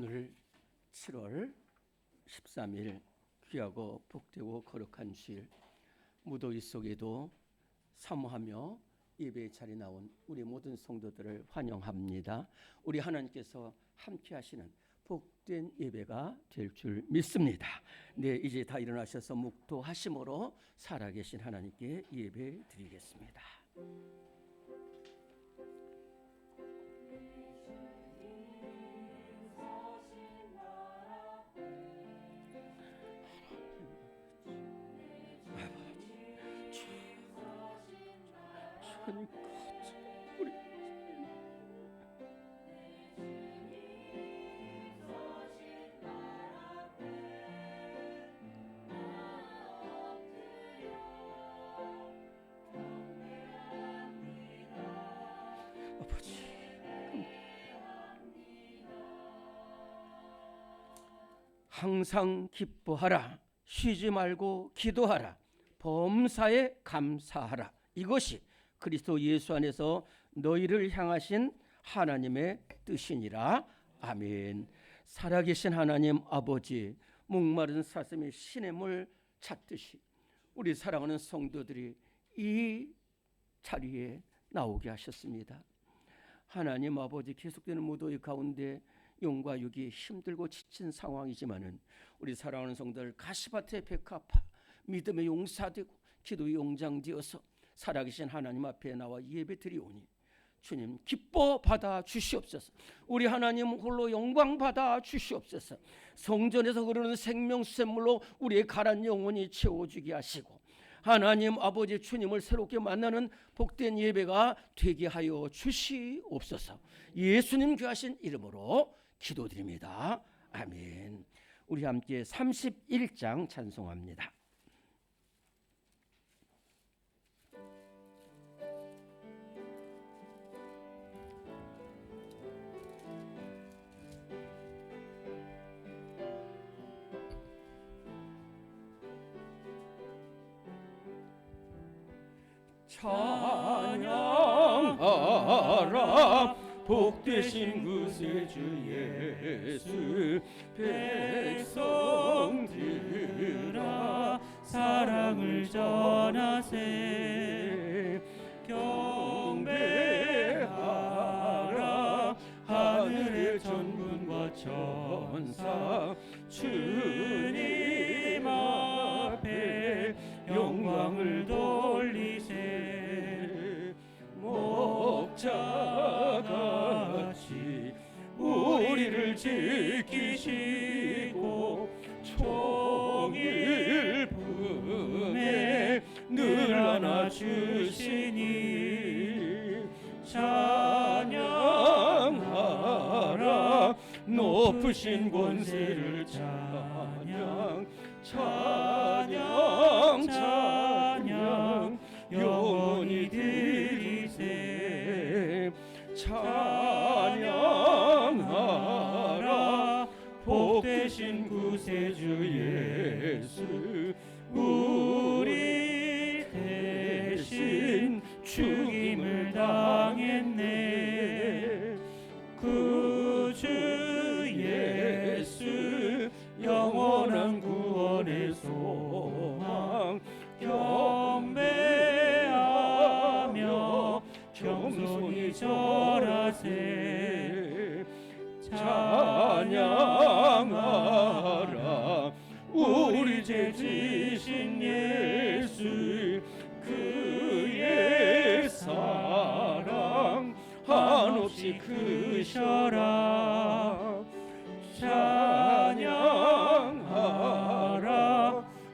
오늘 7월 13일 귀하고 복되고 거룩한 주일, 무더위 속에도 사모하며 예배의 자리에 나온 우리 모든 성도들을 환영합니다. 우리 하나님께서 함께 하시는 복된 예배가 될 줄 믿습니다. 네, 이제 다 일어나셔서 묵도하심으로 살아계신 하나님께 예배 드리겠습니다. 우리 아버지, 항상 기뻐하라, 쉬지 말고 기도하라, 범사에 감사하라. 이것이 그리스도 예수 안에서 너희를 향하신 하나님의 뜻이니라. 아멘. 살아계신 하나님 아버지, 목마른 사슴이 신의 물 찾듯이 우리 사랑하는 성도들이 이 자리에 나오게 하셨습니다. 하나님 아버지, 계속되는 무더위 가운데 영과 육이 힘들고 지친 상황이지만은 우리 사랑하는 성도들 가시밭에 백합화, 믿음의 용사되고 기도의 용장되어서 살아계신 하나님 앞에 나와 예배드리오니 주님 기뻐 받아 주시옵소서. 우리 하나님 홀로 영광 받아 주시옵소서. 성전에서 흐르는 생명샘물로 우리의 가란 영혼이 채워주게 하시고 하나님 아버지 주님을 새롭게 만나는 복된 예배가 되게 하여 주시옵소서. 예수님 귀하신 이름으로 기도드립니다. 아멘. 우리 함께 31장 찬송합니다. 찬양하라 복되신 구세주 예수, 백성들아 사랑을 전하세. 경배하라 하늘의 전군과 천사, 주님 앞에 영광을 돌리세. 목자같이 우리를 지키시고 종일 품에 늘 안아주시니 찬양하라 높으신 권세를. 찬양 찬양 찬양 영원히 드리세. 찬양하라 복되신 구세주 예수, 우리 대신 죽임을 당했네. 구주 예수 영원한 구원의 소망, 경배하며 겸손히 절하세. 찬양하라 우리 죄 지신 예수, 그의 사랑 한없이 크셔라. 찬양하라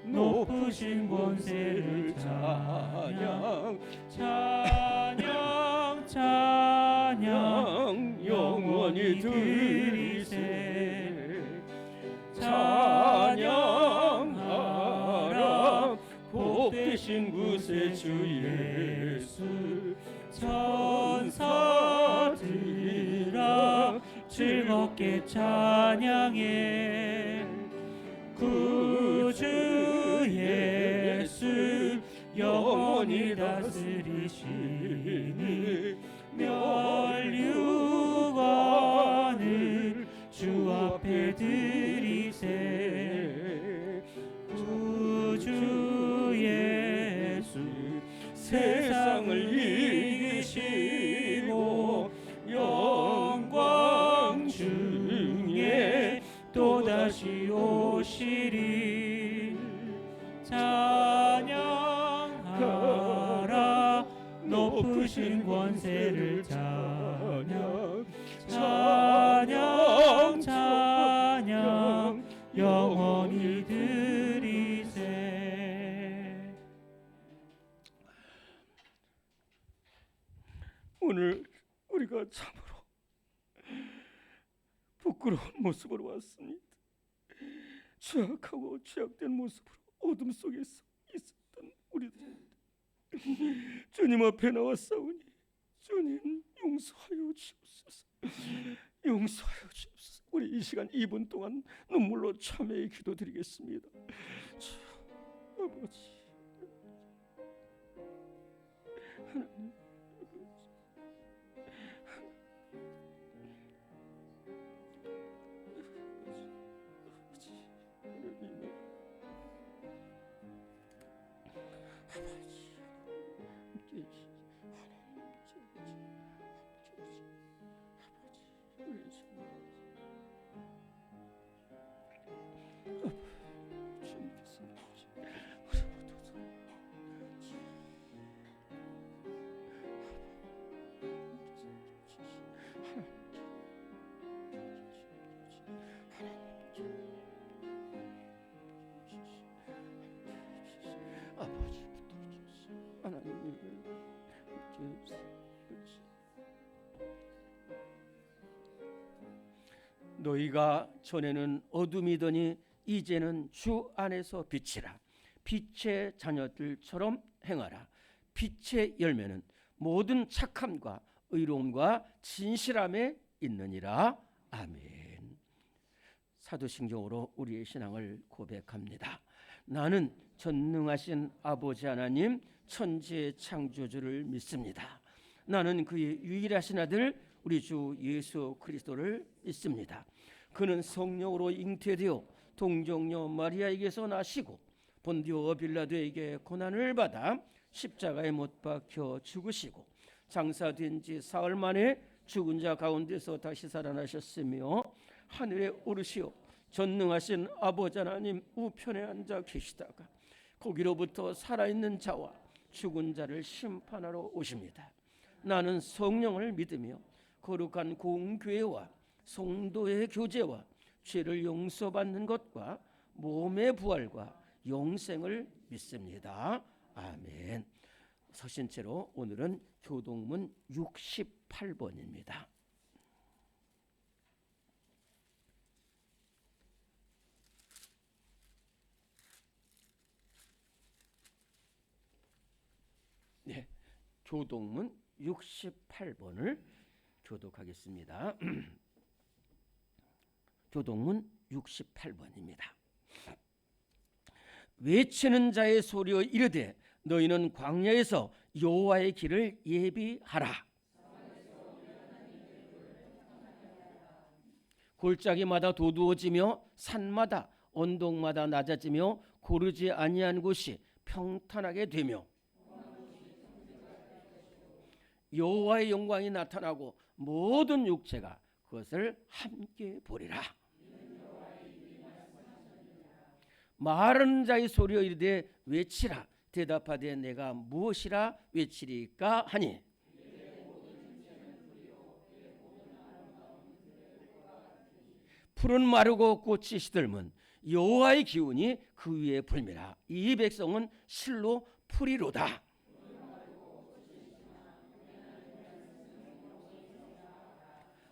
높으신 권세를. 찬양 찬양 찬양 영원히 드리세. 찬양하라 복되신 구세주 예수, 천사들아 즐겁게 찬양해. 구주 예수 영원히 다스리시니 멸류관을 주 앞에 찬양 찬양 찬양 영원히 드리세. 오늘 우리가 참으로 부끄러운 모습으로 왔습니다. 죄악하고 죄악된 모습으로 어둠 속에서 있었던 우리들, 주님 앞에 나왔사오니 주님 용서하여 주옵소서. 용서하여 주옵소서. 우리 이 시간 2분 동안 눈물로 참회의 기도드리겠습니다. 주 아버지 하나님, 너희가 전에는 어둠이더니 이제는 주 안에서 빛이라. 빛의 자녀들처럼 행하라. 빛의 열매는 모든 착함과 의로움과 진실함에 있느니라. 아멘. 사도신경으로 우리의 신앙을 고백합니다. 나는 전능하신 아버지 하나님 천지의 창조주를 믿습니다. 나는 그의 유일하신 아들 우리 주 예수 그리스도를 믿습니다. 그는 성령으로 잉태되어 동정녀 마리아에게서 나시고 본디오 빌라도에게 고난을 받아 십자가에 못 박혀 죽으시고 장사된 지 사흘 만에 죽은 자 가운데서 다시 살아나셨으며 하늘에 오르시어 전능하신 아버지 하나님 우편에 앉아 계시다가 거기로부터 살아있는 자와 죽은 자를 심판하러 오십니다. 나는 성령을 믿으며 거룩한 공교회와 성도의 교제와 죄를 용서받는 것과 몸의 부활과 영생을 믿습니다. 아멘. 서신 채로 오늘은 교동문 68번입니다. 네, 교동문 68번을 교독하겠습니다. 교동문 68번입니다. 외치는 자의 소리여 이르되 너희는 광야에서 여호와의 길을 예비하라. 골짜기마다 도두어지며 산마다 언덕마다 낮아지며 고르지 아니한 곳이 평탄하게 되며 여호와의 영광이 나타나고 모든 육체가 그것을 함께 보리라. 말하는 자의 소리여 이르되 외치라. 대답하되 내가 무엇이라 외치리까 하니 풀은 마르고 꽃이 시들면 여호와의 기운이 그 위에 불미라. 이 백성은 실로 풀이로다.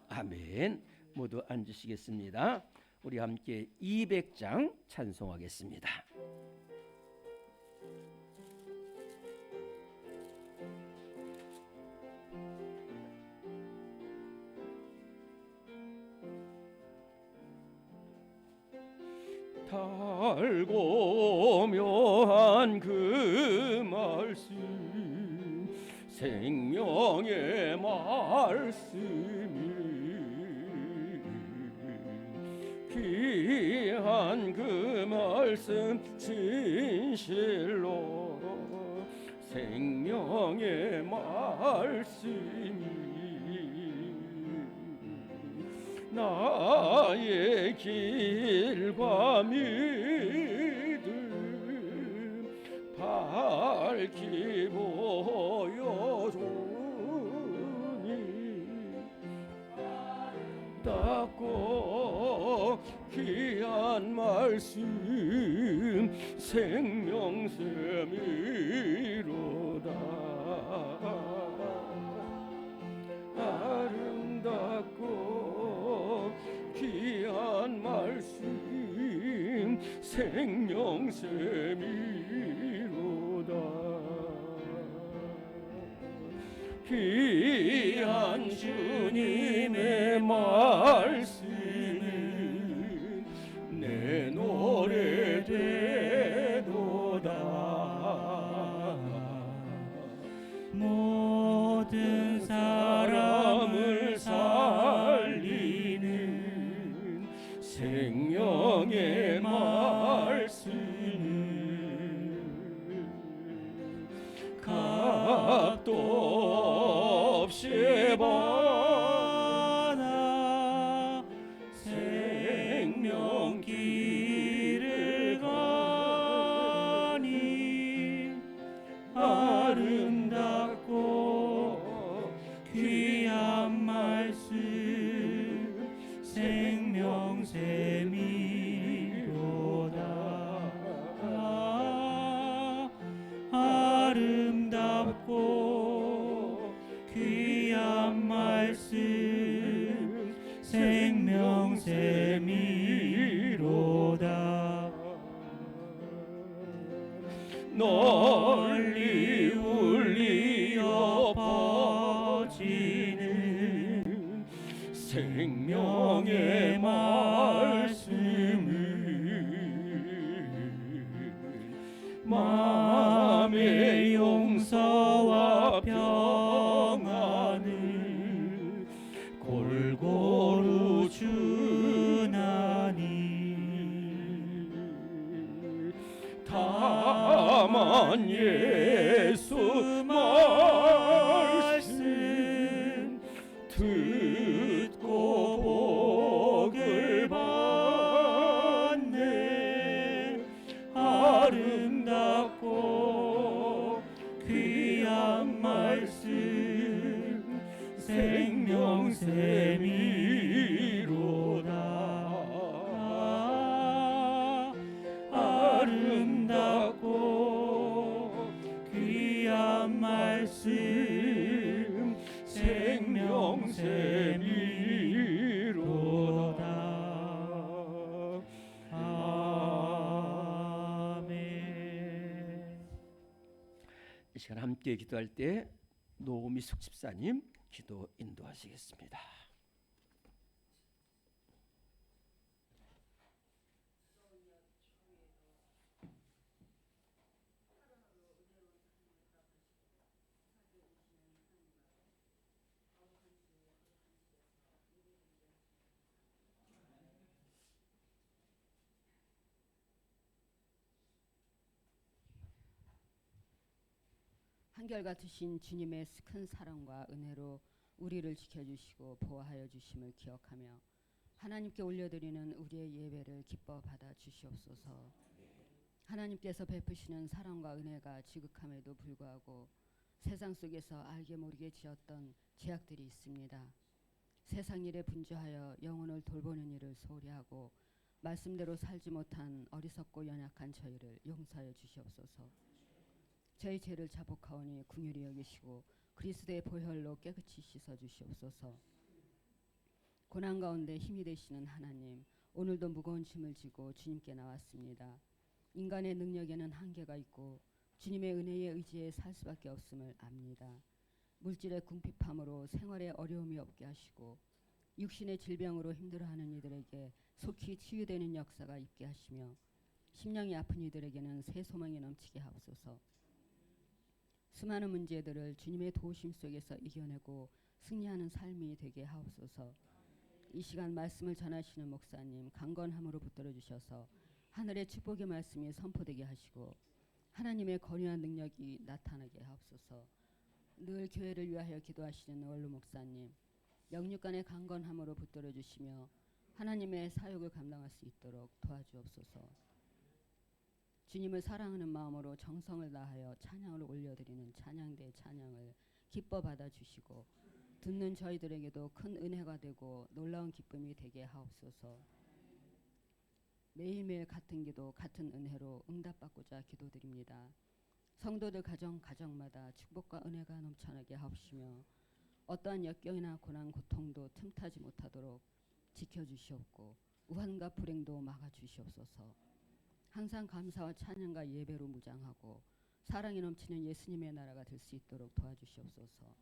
아멘. 모두 앉으시겠습니다. 우리 함께 200장 찬송하겠습니다. 달고 묘한 그 말씀 생명의 말씀이 귀한 그 말씀 진실로 생명의 말씀이 나의 길과 믿음 밝히 보여주니 아름답고 귀한 말씀 생명샘이로다. 아름답고 귀한 말씀 생명샘이로다. 귀한 주님의 말씀은 내 노래 되도다. 모든 사람을 살리는 생명의 말씀은 값도 없이 받아 생명길을 가니 아름답고 귀한 말씀 생명샘이로다. 아름답고 귀한 말씀 생명샘이로다. 널리 울리어 퍼지는 생명의 말씀은 마음의 용서와 평안을 골고루 주나니 다만 예수 말씀 듣고 복을 받네. 아름답고 귀한 말씀 생명샘이로다. 아름답고 귀한 말씀 생명샘이로다. 아멘. 이 시간 함께 기도할 때 노미숙 집사님 기도 인도하시겠습니다. 한결같으신 주님의 큰 사랑과 은혜로 우리를 지켜주시고 보호하여 주심을 기억하며 하나님께 올려드리는 우리의 예배를 기뻐 받아 주시옵소서. 하나님께서 베푸시는 사랑과 은혜가 지극함에도 불구하고 세상 속에서 알게 모르게 지었던 죄악들이 있습니다. 세상 일에 분주하여 영혼을 돌보는 일을 소홀히 하고 말씀대로 살지 못한 어리석고 연약한 저희를 용서하여 주시옵소서. 저희 죄를 자복하오니 긍휼히 여기시고 그리스도의 보혈로 깨끗이 씻어 주시옵소서. 고난 가운데 힘이 되시는 하나님, 오늘도 무거운 짐을 지고 주님께 나왔습니다. 인간의 능력에는 한계가 있고 주님의 은혜에 의지해 살 수밖에 없음을 압니다. 물질의 궁핍함으로 생활에 어려움이 없게 하시고 육신의 질병으로 힘들어하는 이들에게 속히 치유되는 역사가 있게 하시며 심령이 아픈 이들에게는 새 소망이 넘치게 하옵소서. 수많은 문제들을 주님의 도우심 속에서 이겨내고 승리하는 삶이 되게 하옵소서. 이 시간 말씀을 전하시는 목사님 강건함으로 붙들어 주셔서 하늘의 축복의 말씀이 선포되게 하시고 하나님의 권위한 능력이 나타나게 하옵소서. 늘 교회를 위하여 기도하시는 원로 목사님 영육간의 강건함으로 붙들어 주시며 하나님의 사역을 감당할 수 있도록 도와주옵소서. 주님을 사랑하는 마음으로 정성을 다하여 찬양을 올려드리는 찬양대 찬양을 기뻐 받아주시고 듣는 저희들에게도 큰 은혜가 되고 놀라운 기쁨이 되게 하옵소서. 매일매일 같은 기도 같은 은혜로 응답받고자 기도드립니다. 성도들 가정마다 축복과 은혜가 넘쳐나게 하옵시며 어떠한 역경이나 고난 고통도 틈타지 못하도록 지켜주시옵고 우환과 불행도 막아주시옵소서. 항상 감사와 찬양과 예배로 무장하고 사랑이 넘치는 예수님의 나라가 될 수 있도록 도와주시옵소서.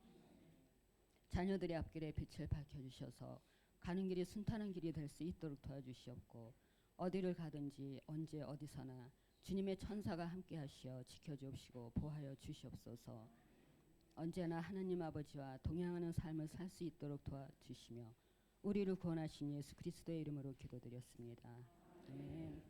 자녀들의 앞길에 빛을 밝혀주셔서 가는 길이 순탄한 길이 될 수 있도록 도와주시옵고 어디를 가든지 언제 어디서나 주님의 천사가 함께 하시어 지켜주옵시고 보호하여 주시옵소서. 언제나 하나님 아버지와 동행하는 삶을 살 수 있도록 도와주시며 우리를 구원하신 예수 그리스도의 이름으로 기도드렸습니다. 아멘.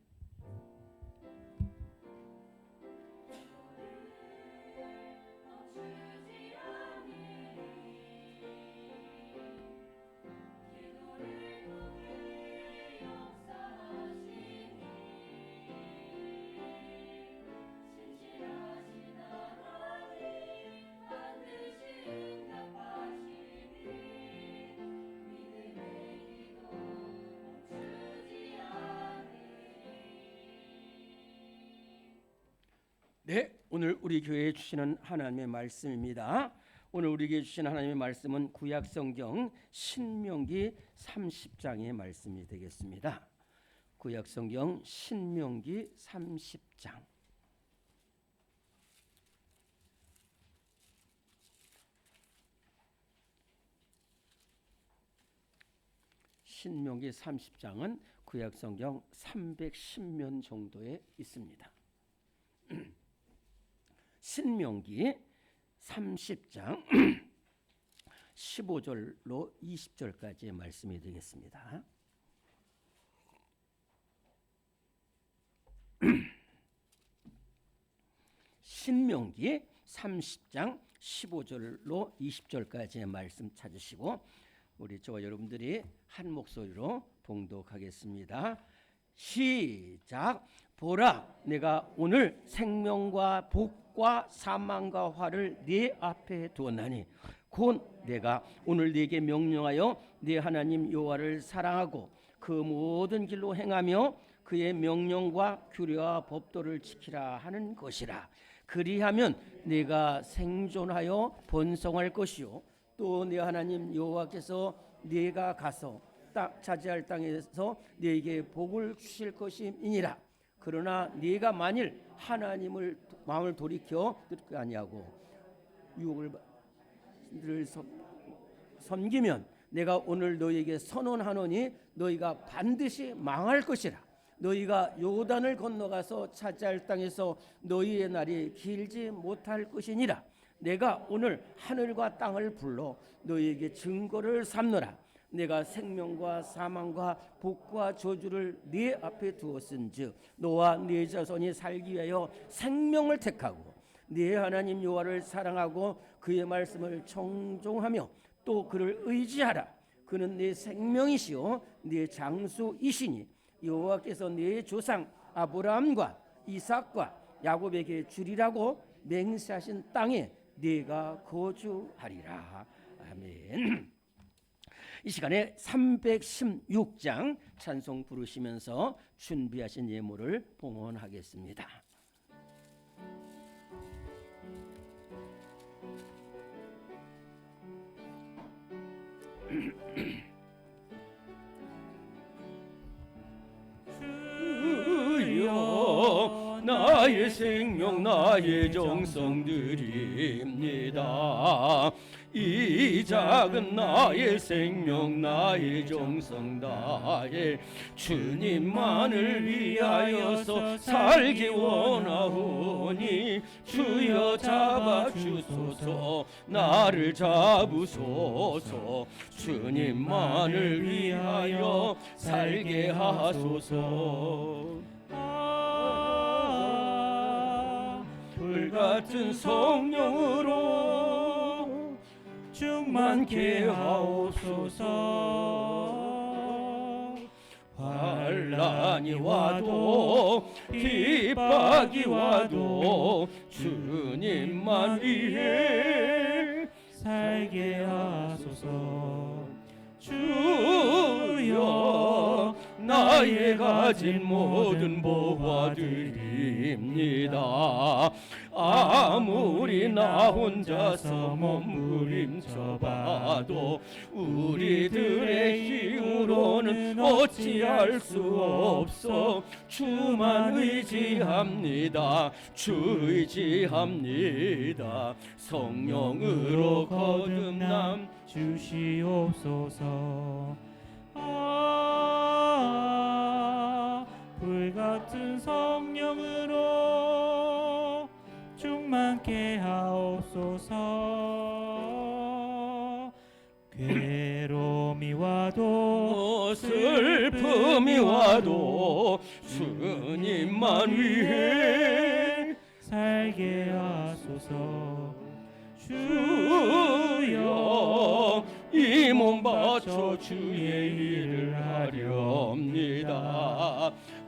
네, 오늘 우리 교회에 주시는 하나님의 말씀입니다. 오늘 우리에게 주신 하나님의 말씀은 구약성경 신명기 30장의 말씀이 되겠습니다. 구약성경 신명기 30장. 신명기 30장은 구약성경 310면 정도에 있습니다. 신명기 30장 15절로 20절까지의 말씀이 되겠습니다. 신명기 30장 15절로 20절까지의 말씀 찾으시고 우리 저와 여러분들이 한 목소리로 봉독하겠습니다. 시작. 보라, 내가 오늘 생명과 복과 사망과 화를 네 앞에 두었나니 곧 내가 오늘 네게 명령하여 네 하나님 여호와를 사랑하고 그 모든 길로 행하며 그의 명령과 규례와 법도를 지키라 하는 것이라. 그리하면 네가 생존하여 번성할 것이요 또 네 하나님 여호와께서 네가 가서 차지할 땅에서 네게 복을 주실 것임이니라. 그러나 네가 만일 하나님을 마음을 돌이켜 뜻을 아니하고 유혹을 섬기면 내가 오늘 너희에게 선언하노니 너희가 반드시 망할 것이라. 너희가 요단을 건너가서 차지할 땅에서 너희의 날이 길지 못할 것이니라. 내가 오늘 하늘과 땅을 불러 너희에게 증거를 삼노라. 내가 생명과 사망과 복과 저주를 네 앞에 두었은즉 너와 네 자손이 살기 위하여 생명을 택하고 네 하나님 여호와를 사랑하고 그의 말씀을 청종하며 또 그를 의지하라. 그는 네 생명이시요 네 장수이시니 여호와께서 네 조상 아브라함과 이삭과 야곱에게 주리라고 맹세하신 땅에 네가 거주하리라. 아멘. 이 시간에 316장 찬송 부르시면서 준비하신 예물을 봉헌하겠습니다. 주여 나의 생명 나의 정성 드립니다. 이 작은 나의 생명 나의 정성 다해 주님만을 위하여서 살기 원하오니 주여 잡아주소서 나를 잡으소서 주님만을 위하여 살게 하소서. 불같은 성령으로 충만케 하옵소서. 환난이 와도 핍박이 와도 주님만 위해 살게 하소서. 주여 나의 가진 모든 보화드립니다. 아무리 나 혼자서 몸부림쳐봐도 우리들의 힘으로는 어찌할 수 없어. 주만 의지합니다. 주 의지합니다. 성령으로 거듭남 주시옵소서. 불같은 성령으로 충만케 하옵소서. 괴로움이 와도 슬픔이 와도 주님만 위해 살게 하소서. 주여 이 몸 바쳐 주의 일을 하렵니다.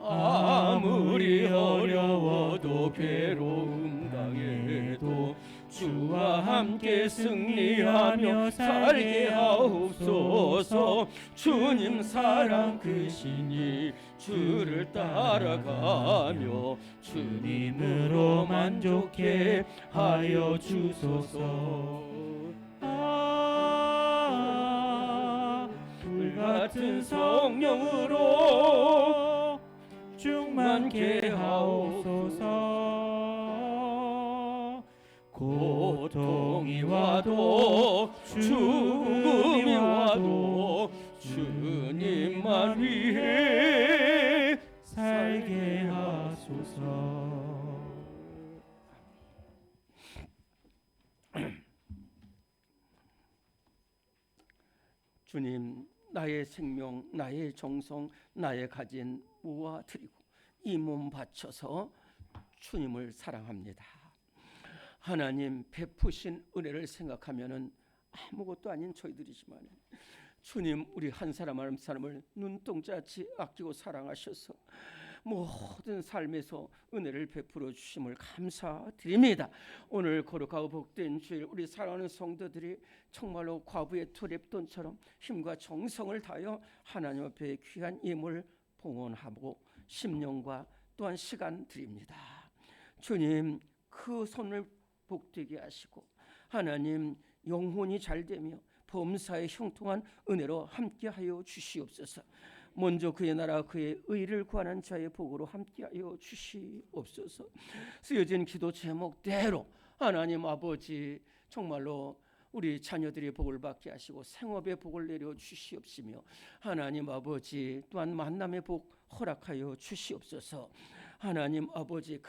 아무리 어려워도 괴로움 당해도 주와 함께 승리하며 살게 하옵소서. 주님 사랑 크시니 주를 따라가며 주님으로 만족해 하여 주소서. 불같은 성령으로 충만케 하옵소서. 고통이 와도 죽음이 와도 주님만 위해 살게 하소서. 주님, 나의 생명, 나의 정성, 나의 가진 모아 드리고 이 몸 바쳐서 주님을 사랑합니다. 하나님 베푸신 은혜를 생각하면은 아무것도 아닌 저희들이지만 주님 우리 한 사람 한 사람을 눈동자같이 아끼고 사랑하셔서 모든 삶에서 은혜를 베풀어 주심을 감사드립니다. 오늘 거룩하고 복된 주일 우리 사랑하는 성도들이 정말로 과부의 투랩돈처럼 힘과 정성을 다하여 하나님 앞에 귀한 예물 봉헌하고 심령과 또한 시간 드립니다. 주님 그 손을 복되게 하시고 하나님 영혼이 잘되며 범사에 형통한 은혜로 함께하여 주시옵소서. 먼저 그의 나라 그의 의를 구하는 자의 복으로 함께하여 주시옵소서. 쓰여진 기도 제목대로 하나님 아버지 정말로 우리 자녀들의 복을 받게 하시고 생업의 복을 내려 주시옵시며 하나님 아버지 또한 만남의 복 허락하여 주시옵소서. 하나님 아버지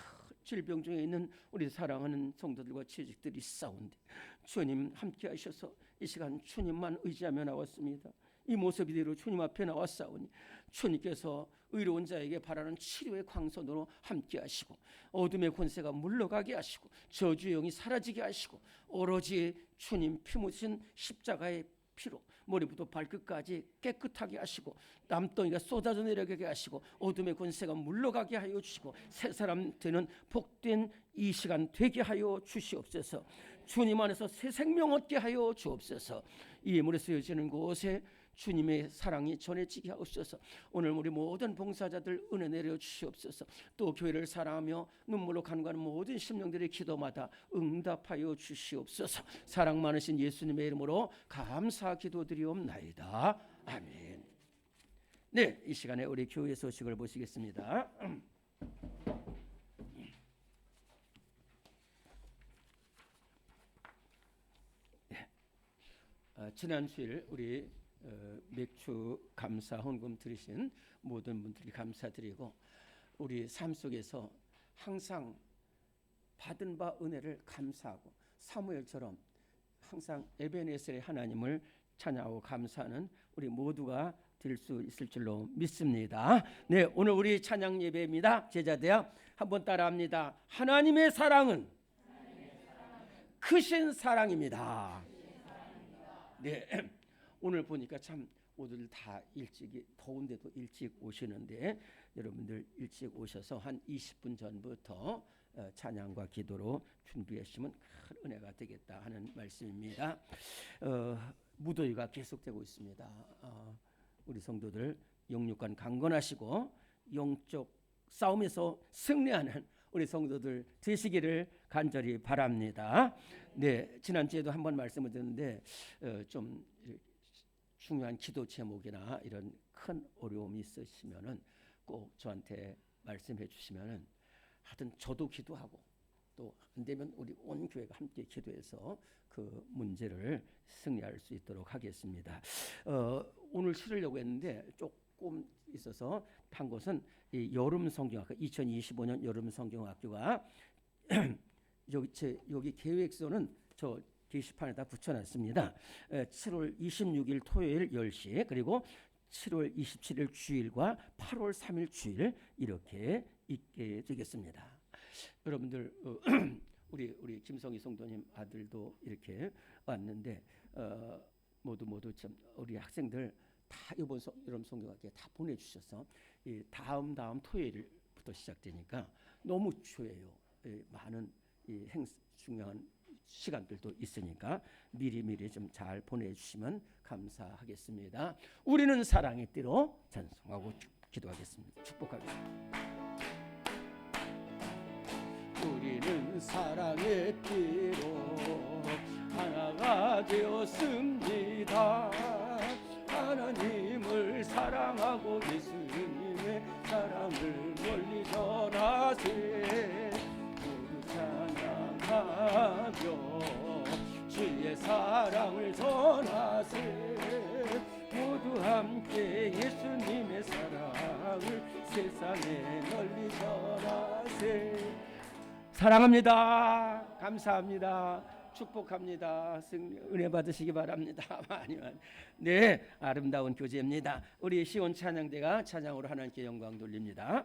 질병 중에 있는 우리 사랑하는 성도들과 지직들이 싸운데 주님 함께 하셔서 이 시간 주님만 의지하며 나왔습니다. 이 모습 이대로 주님 앞에 나왔사오니 주님께서 의로운 자에게 바라는 치료의 광선으로 함께 하시고 어둠의 권세가 물러가게 하시고 저주의 영이 사라지게 하시고 오로지 주님 피 묻힌 십자가의 피로 머리부터 발끝까지 깨끗하게 하시고 남덩이가 쏟아져 내려가게 하시고 어둠의 권세가 물러가게 하여 주시고 새 사람 되는 복된 이 시간 되게 하여 주시옵소서. 주님 안에서 새 생명 얻게 하여 주옵소서. 이 예물에 쓰여지는 곳에 주님의 사랑이 전해지게 하옵소서. 오늘 우리 모든 봉사자들 은혜 내려 주시옵소서. 또 교회를 사랑하며 눈물로 간구하는 모든 심령들의 기도마다 응답하여 주시옵소서. 사랑 많으신 예수님의 이름으로 감사 기도드리옵나이다. 아멘. 네, 이 시간에 우리 교회 소식을 보시겠습니다. 지난 주일 우리 맥주 감사 헌금 드리신 모든 분들이 감사드리고 우리 삶 속에서 항상 받은 바 은혜를 감사하고 사무엘처럼 항상 에베네셀의 하나님을 찬양하고 감사하는 우리 모두가 될 수 있을 줄로 믿습니다. 네, 오늘 우리 찬양 예배입니다. 제자대야 한번 따라합니다. 하나님의 사랑은 크신 사랑입니다. 네, 오늘 보니까 참 오늘 다 일찍 더운데도 일찍 오시는데 여러분들 일찍 오셔서 한 20분 전부터 찬양과 기도로 준비하시면 큰 은혜가 되겠다 하는 말씀입니다. 무더위가 계속되고 있습니다. 우리 성도들 영육간 강건하시고 영적 싸움에서 승리하는 우리 성도들 되시기를 간절히 바랍니다. 네, 지난주에도 한번 말씀을 드렸는데 좀 중요한 기도 제목이나 이런 큰 어려움이 있으시면은 꼭 저한테 말씀해 주시면은 하여튼 저도 기도하고 또 안 되면 우리 온 교회가 함께 기도해서 그 문제를 승리할 수 있도록 하겠습니다. 오늘 치르려고 했는데 조금 있어서 한 것은 이 여름 성경학교 2025년 여름 성경학교가 여기 계획서는 저 게시판에다 붙여놨습니다. 7월 26일 토요일 10시 그리고 7월 27일 주일과 8월 3일 주일 이렇게 있게 되겠습니다. 여러분들 우리 김성희 성도님 아들도 이렇게 왔는데 모두 참 우리 학생들 다 이번 여름 성경학교에 다 보내주셔서 이 다음 토요일부터 시작되니까 너무 좋아요. 많은 이 중요한 시간들도 있으니까 미리 좀 잘 보내주시면 감사하겠습니다. 우리는 사랑의 띠로 찬송하고 기도하겠습니다. 축복하겠습니다. 우리는 사랑의 띠로 하나가 되었습니다. 하나님을 사랑하고 예수님의 사랑을 멀리 전하세. 모두 찬양하며 주의 사랑을 전하세. 모두 함께 예수님의 사랑을 세상에 널리 전하세. 사랑합니다. 감사합니다. 축복합니다. 은혜 받으시기 바랍니다. 아니면 네, 아름다운 교제입니다. 우리 시온 찬양대가 찬양으로 하나님께 영광 돌립니다.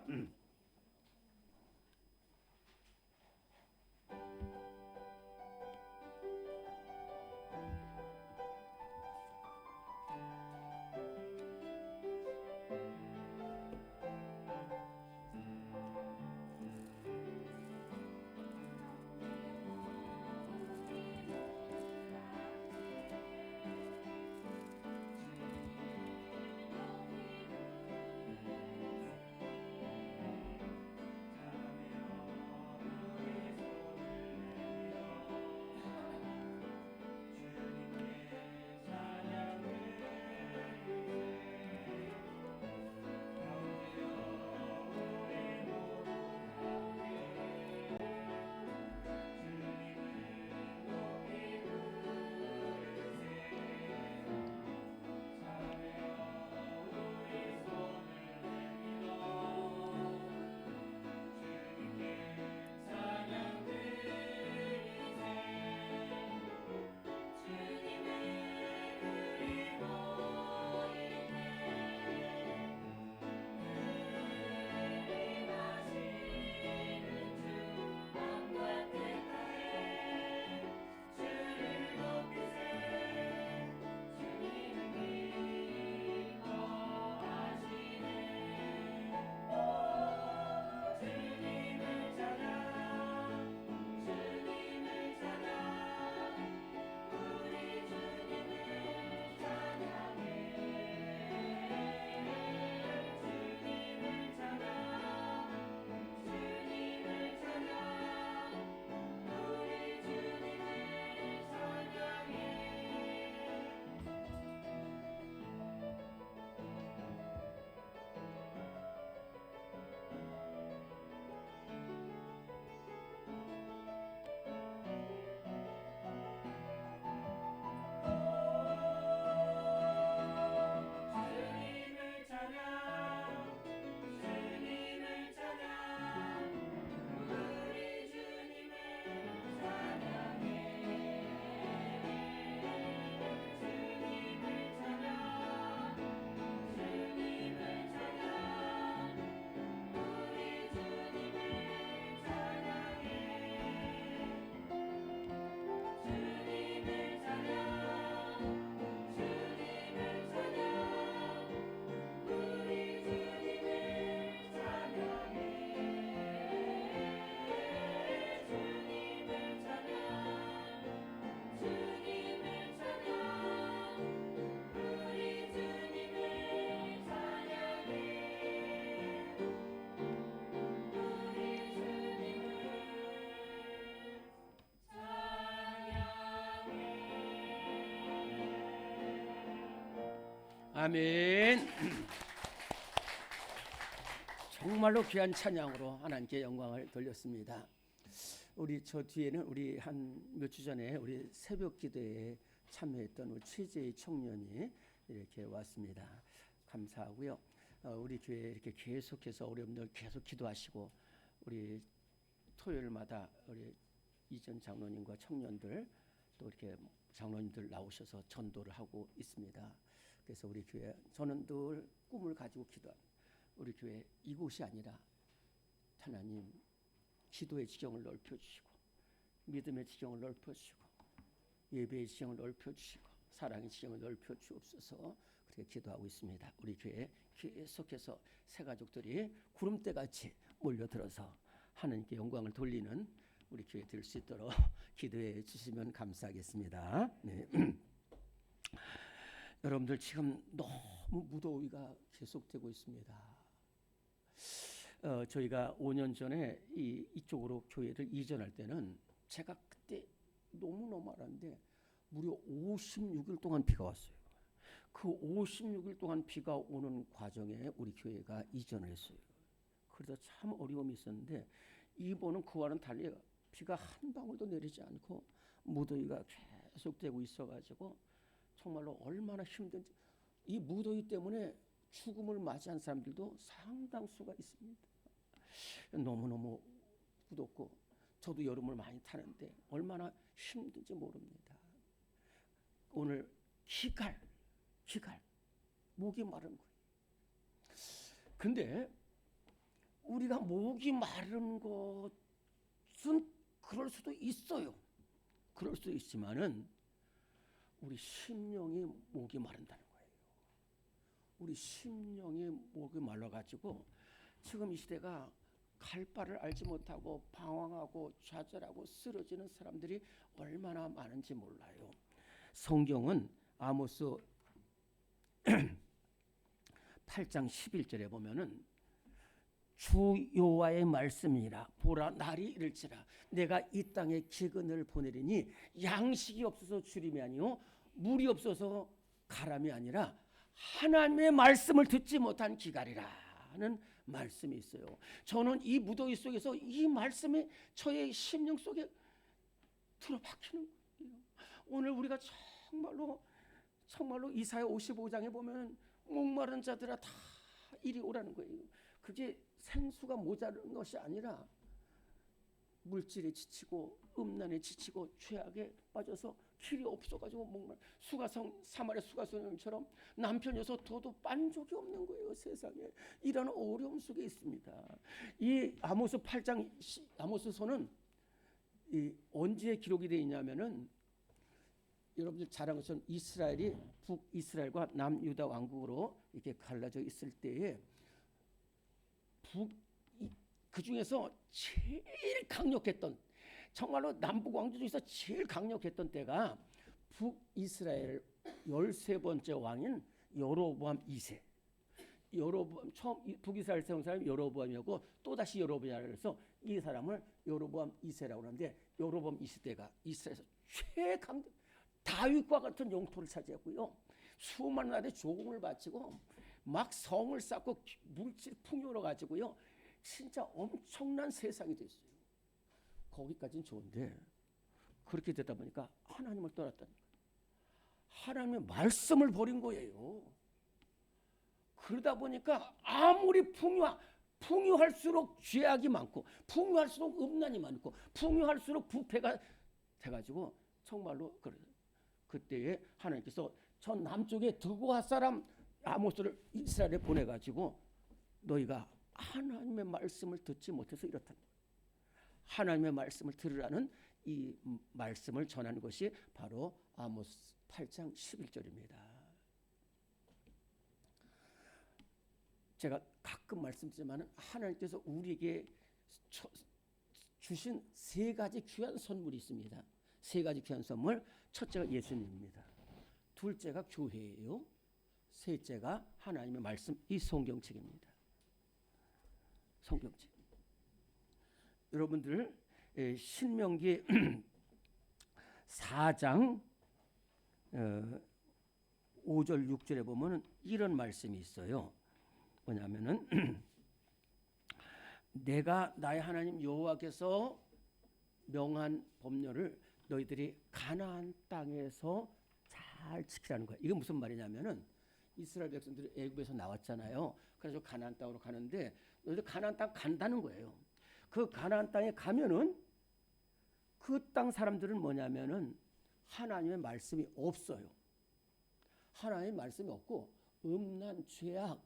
아멘. 정말로 귀한 찬양으로 하나님께 영광을 돌렸습니다. 우리 저 뒤에는 우리 한 몇 주 전에 우리 새벽 기도에 참여했던 우리 최재희 청년이 이렇게 왔습니다. 감사하고요. 우리 교회 이렇게 계속해서 우리 여러분들 계속 기도하시고 우리 토요일마다 우리 이전 장로님과 청년들 또 이렇게 장로님들 나오셔서 전도를 하고 있습니다. 그래서 우리 교회 저는 늘 꿈을 가지고 기도합니다. 우리 교회 이곳이 아니라 하나님 기도의 지경을 넓혀주시고 믿음의 지경을 넓혀주시고 예배의 지경을 넓혀주시고 사랑의 지경을 넓혀주옵소서 그렇게 기도하고 있습니다. 우리 교회 계속해서 새 가족들이 구름대같이 몰려들어서 하나님께 영광을 돌리는 우리 교회 될 수 있도록 기도해 주시면 감사하겠습니다. 네. 여러분들 지금 너무 무더위가 계속되고 있습니다. 저희가 5년 전에 이쪽으로 교회를 이전할 때는 제가 그때 너무너무 알았는데 무려 56일 동안 비가 왔어요. 그 56일 동안 비가 오는 과정에 우리 교회가 이전을 했어요. 그래서 참 어려움이 있었는데 이번은 그와는 달리 비가 한 방울도 내리지 않고 무더위가 계속되고 있어가지고 정말로 얼마나 힘든지 이 무더위 때문에 죽음을 맞이한 사람들도 상당수가 있습니다. 너무너무 무덥고 저도 여름을 많이 타는데 얼마나 힘든지 모릅니다. 오늘 기갈 목이 마른 거예요. 근데 우리가 목이 마른 것은 그럴 수도 있어요. 그럴 수도 있지만은 우리 심령이 목이 마른다는 거예요. 우리 심령이 목이 말라가지고 지금 이 시대가 갈 바를 알지 못하고 방황하고 좌절하고 쓰러지는 사람들이 얼마나 많은지 몰라요. 성경은 아모스 8장 11절에 보면은 주 여호와의 말씀이라 보라 날이 이를지라 내가 이 땅에 기근을 보내리니 양식이 없어서 주림이 아니요 물이 없어서 가람이 아니라 하나님의 말씀을 듣지 못한 기갈이라는 말씀이 있어요. 저는 이 무더위 속에서 이 말씀이 저의 심령 속에 들어박히는 거예요. 오늘 우리가 정말로 이사야 55장에 보면 목마른 자들아 다 이리 오라는 거예요. 그게 생수가 모자른 것이 아니라 물질에 지치고 음란에 지치고 죄악에 빠져서 길이 없어가지고 목말 사마리아 수가성처럼 남편이어서 더도 빤 적이 없는 거예요. 세상에 이런 어려움 속에 있습니다. 이 아모스 8장 아모스서는 언제 기록이 되어 있냐면은 여러분들 잘 아는 것처럼 이스라엘이 북이스라엘과 남유다 왕국으로 이렇게 갈라져 있을 때에 그 중에서 제일 강력했던 정말로 남북 왕조 중에서 제일 강력했던 때가 북이스라엘 13번째 왕인 여로보암 2세. 여로보암 처음 북이스라엘 세운 사람이 여로보암이었고 또다시 여로보암이라 해서 이 사람을 여로보암 2세라고 하는데 여로보암 2세 때가 이스라엘에서 최강대 다윗과 같은 영토를 차지했고요. 수많은 나라에 조공을 바치고 막 성을 쌓고 물질 풍요로 가지고요. 진짜 엄청난 세상이 됐어요. 거기까지는 좋은데 그렇게 되다 보니까 하나님을 떠났다는 거예요. 하나님의 말씀을 버린 거예요. 그러다 보니까 아무리 풍요할수록 죄악이 많고 풍요할수록 음란이 많고 풍요할수록 부패가 돼가지고 정말로 그때에 하나님께서 저 남쪽에 드고아 사람 아모스를 이스라엘에 보내가지고 너희가 하나님의 말씀을 듣지 못해서 이렇다. 하나님의 말씀을 들으라는 이 말씀을 전하는 것이 바로 아모스 8장 11절입니다. 제가 가끔 말씀드리지만 하나님께서 우리에게 주신 세 가지 귀한 선물이 있습니다. 세 가지 귀한 선물. 첫째가 예수님입니다. 둘째가 교회예요. 셋째가 하나님의 말씀, 이 성경책입니다. 성경책. 여러분들 신명기 4장 5절 6절에 보면은 이런 말씀이 있어요. 뭐냐면은 내가 나의 하나님 여호와께서 명한 법률을 너희들이 가나안 땅에서 잘 지키라는 거야. 이게 무슨 말이냐면은 이스라엘 백성들이 애굽에서 나왔잖아요. 그래서 가나안 땅으로 가는데 너희들 가나안 땅 간다는 거예요. 그 가나안 땅에 가면은 그 땅 사람들은 뭐냐면은 하나님의 말씀이 없어요. 하나님의 말씀이 없고 음란, 죄악,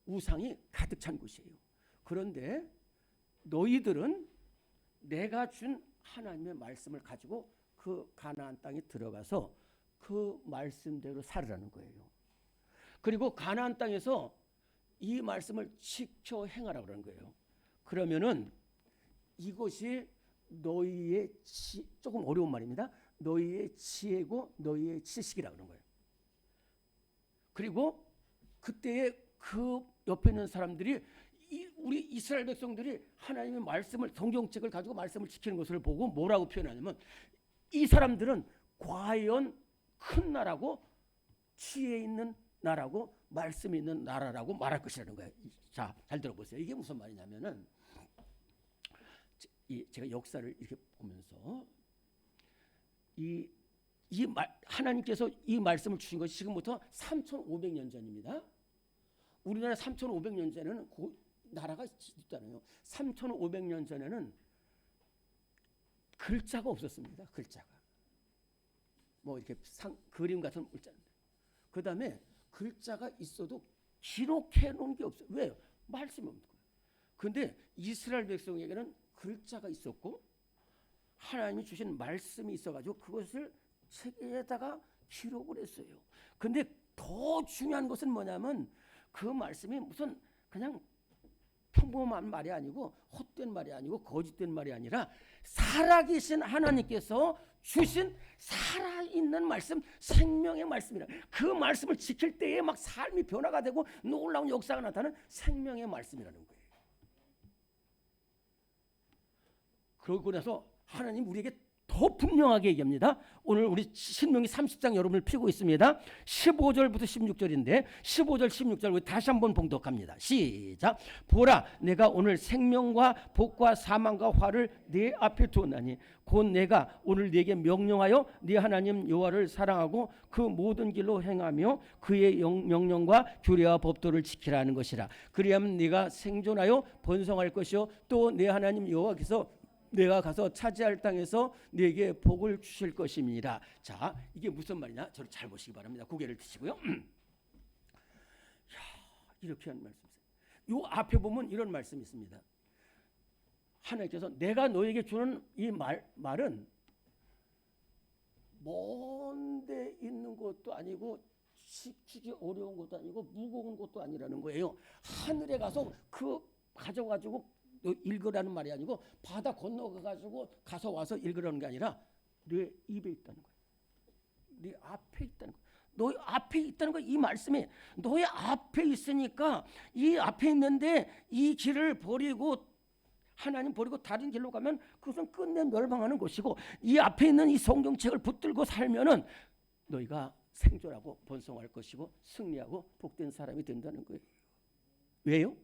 우상이 가득 찬 곳이에요. 그런데 너희들은 내가 준 하나님의 말씀을 가지고 그 가나안 땅에 들어가서 그 말씀대로 살으라는 거예요. 그리고 가나안 땅에서 이 말씀을 지켜 행하라고 그러는 거예요. 그러면은 이것이 너희의 조금 어려운 말입니다. 너희의 지혜고 너희의 지식이라고 그러는 거예요. 그리고 그때에 그 옆에 있는 사람들이 우리 이스라엘 백성들이 하나님의 말씀을 성경책을 가지고 말씀을 지키는 것을 보고 뭐라고 표현하냐면 이 사람들은 과연 큰 나라고 지혜 있는 나라고 말씀이 있는 나라라고 말할 것이라는 거예요. 자, 잘 들어보세요. 이게 무슨 말이냐면은 제가 역사를 이렇게 보면서 하나님께서 이 말씀을 주신 것이 지금부터 3,500년 전입니다. 우리나라 3,500년 전에는 나라가 있잖아요. 3,500년 전에는 글자가 없었습니다. 글자가 뭐 이렇게 그림 같은 글자. 그 다음에 글자가 있어도 기록해 놓은 게 없어요. 왜요? 말씀이 없는 거예요. 그런데 이스라엘 백성에게는 글자가 있었고 하나님이 주신 말씀이 있어가지고 그것을 책에다가 기록을 했어요. 근데 더 중요한 것은 뭐냐면 그 말씀이 무슨 그냥 평범한 말이 아니고 헛된 말이 아니고 거짓된 말이 아니라 살아계신 하나님께서 주신 살아있는 말씀, 생명의 말씀이라. 그 말씀을 지킬 때에 막 삶이 변화가 되고 놀라운 역사가 나타나는 생명의 말씀이라는 거예요. 그러고 나서 하나님 우리에게 더 분명하게 얘기합니다. 오늘 우리 신명기 30장 여러분을 피고 있습니다. 15절부터 16절인데 15절 16절 우리 다시 한번 봉독합니다. 시작. 보라 내가 오늘 생명과 복과 사망과 화를 네 앞에 두었나니 곧 내가 오늘 네게 명령하여 네 하나님 여호와를 사랑하고 그 모든 길로 행하며 그의 명령과 규례와 법도를 지키라는 것이라. 그리하면 네가 생존하여 번성할 것이요 또 네 하나님 여호와께서 내가 가서 차지할 땅에서 네게 복을 주실 것입니다. 자, 이게 무슨 말이냐? 저를 잘 보시기 바랍니다. 고개를 드시고요. 이렇게 하는 말씀이세요. 요 앞에 보면 이런 말씀이 있습니다. 하나님께서 내가 너에게 주는 이 말은 먼데 있는 것도 아니고 지키기 어려운 것도 아니고 무거운 것도 아니라는 거예요. 하늘에 가서 그 가져가지고 읽으라는 말이 아니고 바다 건너가지고 가서 와서 읽으라는 게 아니라 네 입에 있다는 거예요. 네 앞에 있다는 거예요. 너희 앞에 있다는 거예요. 이 말씀이 너희 앞에 있으니까 이 앞에 있는데 이 길을 버리고 하나님 버리고 다른 길로 가면 그것은 끝내 멸망하는 것이고 이 앞에 있는 이 성경책을 붙들고 살면은 너희가 생존하고 번성할 것이고 승리하고 복된 사람이 된다는 거예요. 왜요?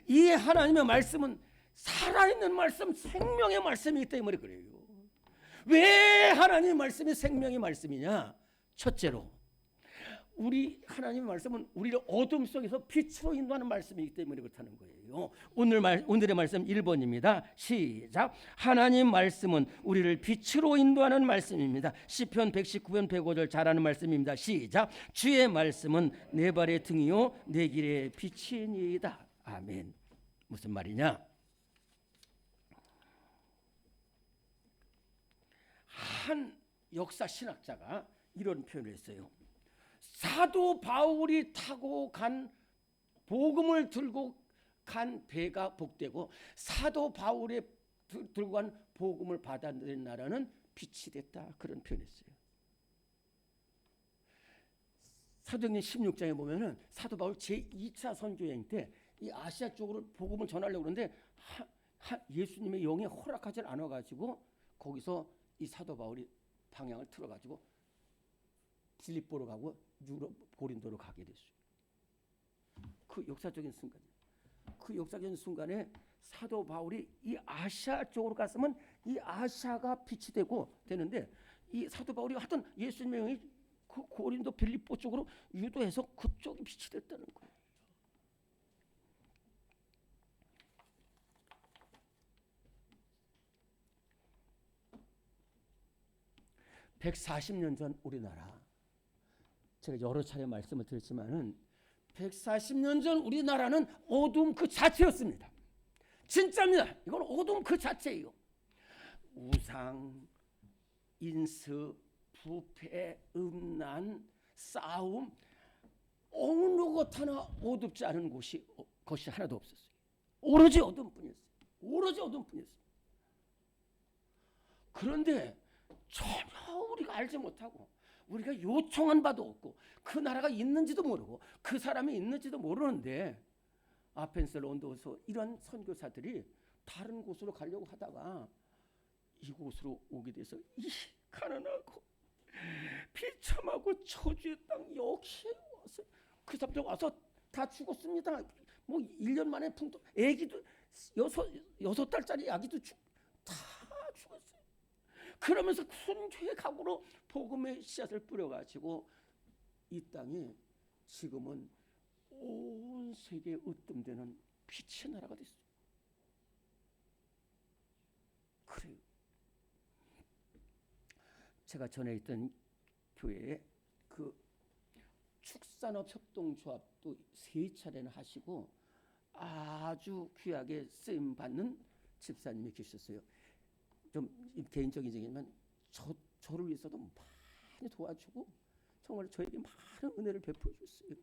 이 하나님의 말씀은 살아있는 말씀, 생명의 말씀이기 때문에 그래요. 왜 하나님의 말씀이 생명의 말씀이냐? 첫째로 우리 하나님의 말씀은 우리를 어둠 속에서 빛으로 인도하는 말씀이기 때문에 그렇다는 거예요. 오늘의 말씀 1번입니다. 시작. 하나님 말씀은 우리를 빛으로 인도하는 말씀입니다. 시편 119편 105절 잘하는 말씀입니다. 시작. 주의 말씀은 내 발의 등이요 내 길의 빛이니이다. 아멘. 무슨 말이냐? 한 역사 신학자가 이런 표현을 했어요. 사도 바울이 타고 간 복음을 들고 간 배가 복되고 사도 바울이 들고 간 복음을 받아들인 나라는 빛이 됐다. 그런 표현했어요. 사도행전 16장에 보면은 사도 바울 제2차 선교여행 때 이 아시아 쪽으로 복음을 전하려고 그러는데 예수님의 영이 허락하지 않아가지고 거기서 이 사도 바울이 방향을 틀어가지고 빌립보로 가고 유럽 고린도로 가게 됐어요. 그 역사적인 순간, 그 역사적인 순간에 사도 바울이 이 아시아 쪽으로 갔으면 이 아시아가 빛이 되는데 이 사도 바울이 하여튼 예수님의 영이 그 고린도 빌립보 쪽으로 유도해서 그쪽이 빛이 됐다는 거예요. (140년) 전 우리나라, 제가 여러 차례 말씀을 드렸지만은 140년 전 우리나라는 어둠 그 자체였습니다. 진짜입니다. 이건 어둠 그 자체예요. 우상, 인습, 부패, 음란, 싸움, 어느 것 하나 어둡지 않은 것이 하나도 없었어요. 오로지 어둠뿐이었어요. 오로지 어둠뿐이었어요. 그런데 전혀 우리가 알지 못하고 우리가 요청한 바도 없고 그 나라가 있는지도 모르고 그 사람이 있는지도 모르는데 아펜스, 론도서 이런 선교사들이 다른 곳으로 가려고 하다가 이곳으로 오게 돼서 이 가난하고 비참하고 저주의 땅 여기에 와서 그 사람들 와서 다 죽었습니다. 뭐 1년 만에 풍토, 애기도 6달짜리 아기도 다 죽었어요. 그러면서 순교의 각오로 복음의 씨앗을 뿌려가지고 이 땅이 지금은 온 세계에 으뜸되는 빛의 나라가 됐어요. 그래요. 제가 전에 있던 교회에 그 축산업협동조합도 3차례나 하시고 아주 귀하게 쓰임 받는 집사님이 계셨어요. 좀 개인적인 얘기지만 저를 위해서도 많이 도와주고 정말 저에게 많은 은혜를 베풀어 줬어요.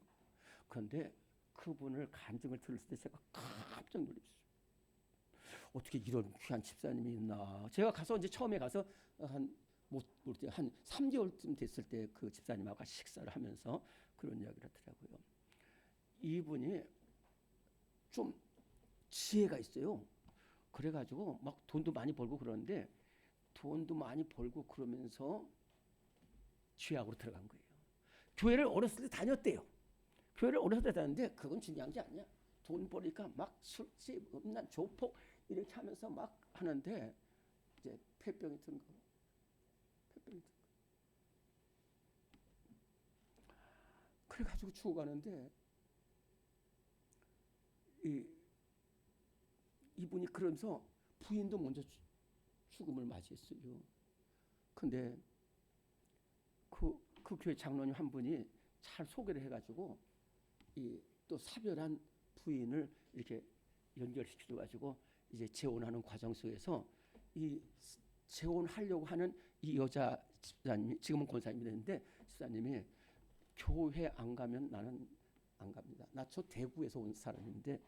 그런데 그분을 간증을 들었을 때 제가 깜짝 놀랐어요. 어떻게 이런 귀한 집사님이 있나. 제가 가서 이제 처음에 가서 한 3개월쯤 됐을 때 그 집사님하고 같이 식사를 하면서 그런 이야기를 하더라고요. 이분이 좀 지혜가 있어요. 그래가지고 막 돈도 많이 벌고 그러는데 돈도 많이 벌고 그러면서 죄악으로 들어간 거예요. 교회를 어렸을 때 다녔대요. 교회를 어렸을 때 다녔는데 그건 중요한 게 아니야. 돈 벌니까 막 술집, 음란, 조폭 이렇게 하면서 막 하는데 이제 폐병이 든 거. 그래가지고 죽어가는데 이분이 그러면서 부인도 먼저 죽음을 맞이했어요. 근데 그 교회 장로님 한 분이 잘 소개를 해가지고 또 사별한 부인을 이렇게 연결시켜가지고 이제 재혼하는 과정 속에서 이 재혼하려고 하는 이 여자 집사님이 지금은 권사님이 됐는데 집사님이 교회 안 가면 나는 안 갑니다. 나 저 대구에서 온 사람인데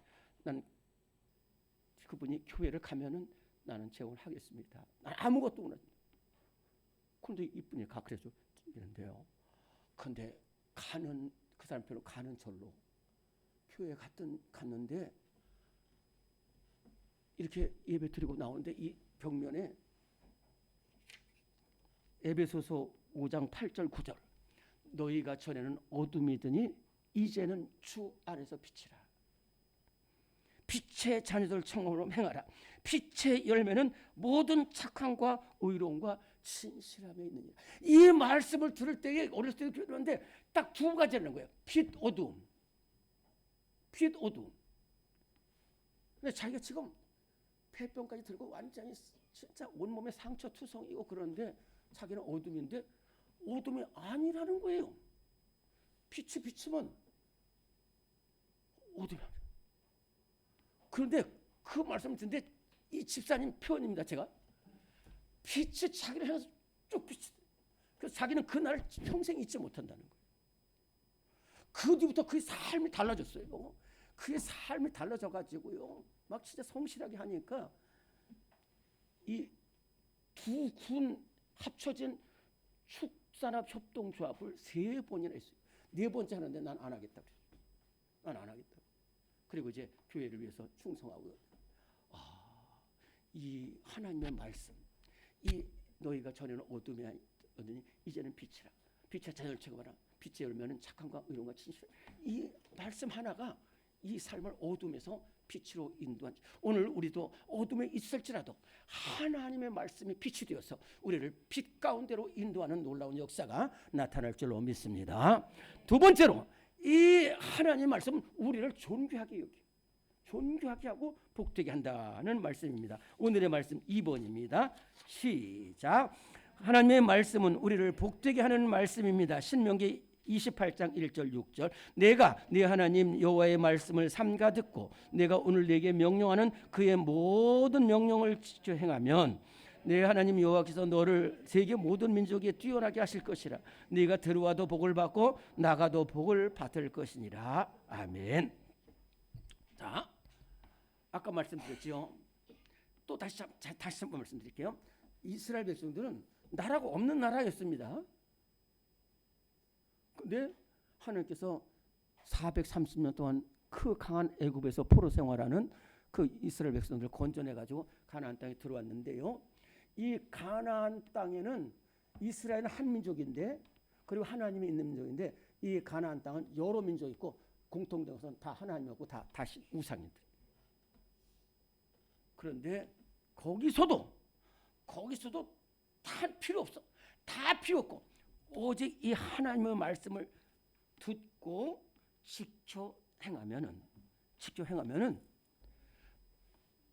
난 그분이 교회를 가면은 나는 재혼하겠습니다. 난 아무것도 원하지. 그런데 이분이 가 그래서 이런데요. 근데 가는 그 사람 별로 가는 절로 교회 갔는데 이렇게 예배 드리고 나오는데 이 벽면에 에베소서 5장 8절 9절 너희가 전에는 어둠이더니 이제는 주 안에서 빛이라. 빛의 자녀들 청함으로 행하라. 빛의 열매는 모든 착함과 의로움과 진실함에 있느니라. 이 말씀을 들을 때에 어렸을 때도 그랬는데 딱 두 가지라는 거예요. 빛, 어둠. 빛, 어둠. 근데 자기가 지금 폐병까지 들고 완전히 진짜 온몸에 상처 투성이고 그런데 자기는 어둠인데 어둠이 아니라는 거예요. 빛이 비치면 어둠이 아니에요. 그런데 그 말씀을 듣는데 이 집사님 표현입니다. 제가 빛이 자기를 향해서 쭉 비치. 그래서 자기는 그날 평생 잊지 못한다는 거예요. 그 뒤부터 그의 삶이 달라졌어요. 그의 삶이 달라져 가지고요. 막 진짜 성실하게 하니까 이 두 군 합쳐진 축산업협동조합을 3번이나 했어요. 4번째 하는데 난 안 하겠다 그랬어요. 난 안 하겠다. 그리고 이제 교회를 위해서 충성하고 이 하나님의 말씀, 이 너희가 전에는 어둠이 아니더니 이제는 빛이라. 빛의 자녀를 체험하라. 빛에 열매는 착함과 의로움과 진실. 이 말씀 하나가 이 삶을 어둠에서 빛으로 인도한. 오늘 우리도 어둠에 있을지라도 하나님의 말씀이 빛이 되어서 우리를 빛 가운데로 인도하는 놀라운 역사가 나타날 줄로 믿습니다. 두 번째로 이 하나님의 말씀은 우리를 존귀하게 하고 복되게 한다는 말씀입니다. 오늘의 말씀 2번입니다. 시작. 하나님의 말씀은 우리를 복되게 하는 말씀입니다. 신명기 28장 1절 6절. 내가 네 하나님 여호와의 말씀을 삼가 듣고 내가 오늘 네게 명령하는 그의 모든 명령을 지켜 행하면 네 하나님 여호와께서 너를 세계 모든 민족에 뛰어나게 하실 것이라. 네가 들어와도 복을 받고 나가도 복을 받을 것이니라. 아멘. 자, 아까 말씀드렸죠. 또 다시 한번 말씀드릴게요. 이스라엘 백성들은 나라가 없는 나라였습니다. 근데 하나님께서 430년 동안 그 강한 애굽에서 포로 생활하는 그 이스라엘 백성들을 건져내 가지고 가나안 땅에 들어왔는데요. 이 가나안 땅에는 이스라엘은 한 민족인데, 그리고 하나님이 있는 민족인데, 이 가나안 땅은 여러 민족이 있고 공통된 것은 다 하나님이었고 다 우상인들. 그런데 거기서도 다 필요 없어. 다 필요 없고 오직 이 하나님의 말씀을 듣고 지켜 행하면은